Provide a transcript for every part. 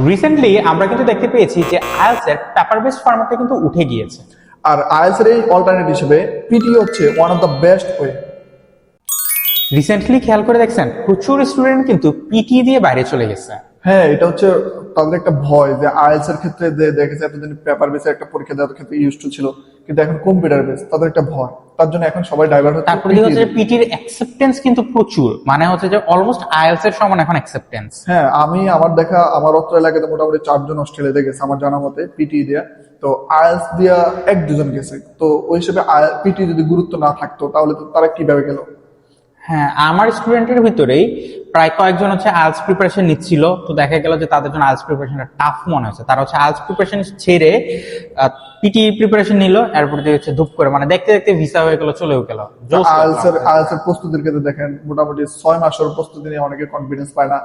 Recently আমরা কিন্তু দেখতে পেয়েছি যে আইএলটিএস এর পেপার বেসড ফরম্যাটটা কিন্তু উঠে গিয়েছে। আর আইএলটিএস এর এই অল্টারনেটিভ হিসেবে পিটি হচ্ছে one of the best way. Recently খেয়াল করে দেখছেন প্রচুর স্টুডেন্ট কিন্তু পিটি দিয়ে বাইরে চলে গেছে। হ্যাঁ, এটা হচ্ছে তাদের একটা ভয় যে আইএলটিএস এর ক্ষেত্রে দেখেছে এতদিন পেপার বেসে একটা পরীক্ষা দেওয়ার ক্ষেত্রে ইউজ টু ছিল, কিন্তু এখন কম্পিউটার বেস, তাদের একটা ভয়, তার জন্য এখন সবাই ডাইভার্ট হচ্ছে। তারপরে হচ্ছে পিটির অ্যাকসেপ্টেন্স কিন্তু প্রচুর, মানে হচ্ছে যে অলমোস্ট আইএলটিএস এর সমান এখন অ্যাকসেপ্টেন্স। হ্যাঁ, আমার দেখা আমার অত্র এলাকাতে মোটামুটি 4 জন অস্ট্রেলিয়াতে গেছে আমার জানা মতে পিটি দিয়া। তো আইএলটিএস দিয়া 1-2 জন গেছে। তো ওই হিসেবে পিটি যদি গুরুত্ব না থাকতো তাহলে তো তারা কিভাবে গেল? হ্যাঁ, আমার স্টুডেন্টের ভিতরেই প্রায় কয়েকজন হচ্ছে আইএলটিএস প্রিপারেশন নিচ্ছিল, তো দেখা গেল যে তাদের জন্য আইএলটিএস প্রিপারেশনটা টাফ মনে হচ্ছে। তারা হচ্ছে আইএলটিএস প্রিপারেশন ছেড়ে পিটি প্রিপারেশন নিল, এরপর দিয়ে হচ্ছে ধুপ করে মানে দেখতে দেখতে ভিসা হয়ে গেল, চলেও গেল। আইএলটিএস এর প্রস্তুতির ক্ষেত্রে দেখেন মোটামুটি 6 মাসের প্রস্তুতি নিয়ে অনেকে কনফিডেন্স পায় না,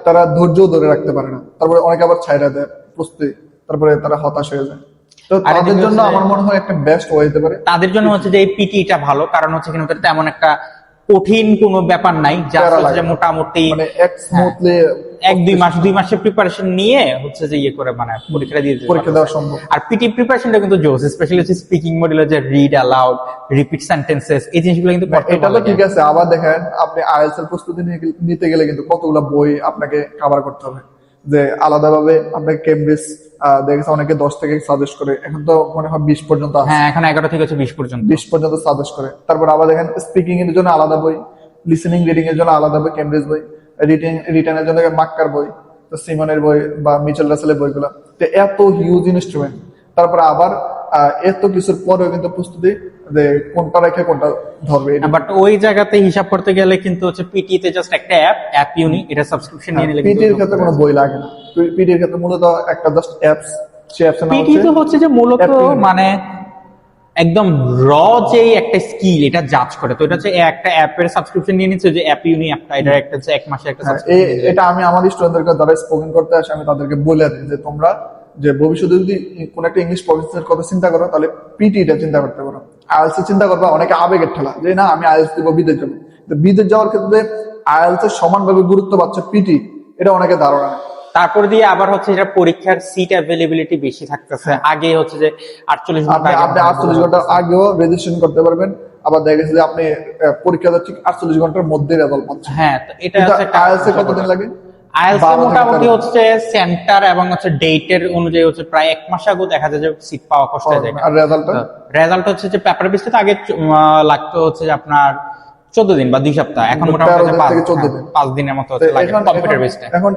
তারা ধৈর্য ধরে রাখতে পারে না, তারপরে অনেকে আবার ছাইড়া দেয় প্রস্তুতি, তারপরে তারা হতাশ হয়ে যায়। তো তাদের জন্য আমার মনে হয় একটা বেস্ট ওয়ে হতে পারে। তাদের জন্য হচ্ছে যে এই পিটিটা ভালো, কারণ হচ্ছে কিন্তু তেমন একটা কঠিন কোনো ব্যাপার নাই, যা হচ্ছে মোটামুটি মানে স্মুথলি 1-2 মাসের প্রিপারেশন নিয়ে হচ্ছে যে ইয়ে করে মানে পরীক্ষা দেওয়া সম্ভব। আর পিটি প্রিপারেশনটা কিন্তু জোস, স্পেশালি হচ্ছে স্পিকিং মডেলের যে রিড অ্যালাউড, রিপিট সেন্টেন্সেস, এই জিনিসগুলো কিন্তু এটা তো ঠিক আছে। আবার দেখেন আপনি আইএলটিএস এর প্রস্তুতি নিতে গেলে কিন্তু কতগুলো বই আপনাকে কভার করতে হবে, যে আলাদাভাবে আপনাকে কেমব্রিজ দেখেছে অনেকে 10 থেকে সাজেস্ট করে, এখন তো মনে হয় 20 পর্যন্ত আছে। হ্যাঁ, এখন 11 থেকে 20 পর্যন্ত সাজেস্ট করে। তারপর আবার দেখেন স্পিকিং এর জন্য আলাদা বই, লিসেনিং রিডিং এর জন্য আলাদা বই কেমব্রিজ বই, রিটেনের জন্য মাক্কার বই, তো সিমনের বই বা মিচেল রাসেলের বইগুলো। তো এত হিউজ ইনস্ট্রুমেন্ট, তারপর আবার এত কিছুর পরেও কিন্তু প্রস্তুতি যে কোনটা রেখে কোনটা ধরবে। বাট ওই জায়গাতে হিসাব করতে গেলে কিন্তু হচ্ছে পিটি তে জাস্ট একটা অ্যাপ ইউনি, এটা সাবস্ক্রিপশন নিয়ে নিলে পিটি এর ক্ষেত্রে কোনো বই লাগে না। পিটি এর ক্ষেত্রে মূলত একটা জাস্ট অ্যাপস, সেই অ্যাপস এর নাম পিটি তো হচ্ছে যে মূলত মানে একদম র যে একটা স্কিল এটা জাজ করে। তো এটা হচ্ছে একটা অ্যাপের সাবস্ক্রিপশন নিয়ে নিচ্ছে, যে অ্যাপ ইউনি অ্যাপটা, এটা একটা হচ্ছে 1 মাসে একটা সাবস্ক্রিপশন। এটা আমি আমার স্টুডেন্টদেরকে যারা স্পোকেন করতে আসে আমি তাদেরকে বলে দিই যে তোমরা যে ভবিষ্যতে যদি কোন একটা ইংলিশ প্রফেসরের কথা চিন্তা করো তাহলে পিটিটা চিন্তা করতে পারো। আইএলটিএস চিন্তা করবা অনেকে আবেগের ঠেলা, যে না আমি আইএলটিএস দিব বিদেশ যাবো। তো বিদেশ যাওয়ার ক্ষেত্রে আইএলটিএস এর সমানভাবে গুরুত্ব পাচ্ছে পিটি, এটা অনেকে ধারণা নেই। তারপর দিয়ে আবার হচ্ছে এটা পরীক্ষার সিট অ্যাভেলেবিলিটি বেশি থাকতেছে। আগে হচ্ছে যে 48 ঘন্টা, আপনি 48 ঘন্টা আগেও রেজিস্ট্রেশন করতে পারবেন। আবার দেখা গেছে যে আপনি পরীক্ষাটা ঠিক 48 ঘন্টার মধ্যে রেজাল্ট পাচ্ছেন। হ্যাঁ, তো এটা আইএলটিএস এর কতদিন লাগে? আইএলটিএস মোটামুটি হচ্ছে সেন্টার এবং হচ্ছে ডেটের অনুযায়ী হচ্ছে প্রায় 1 মাস আগে দেখা যায় যে সিট পাওয়া কষ্ট হয়ে যায়। আর রেজাল্ট হচ্ছে যে পেপার বেসড আগে লাগতো হচ্ছে যে আপনার 14 দিন বা 2 সপ্তাহ, এখন মোটামুটি 5 দিনের মতো লাগে কম্পিউটার বেসড। এখন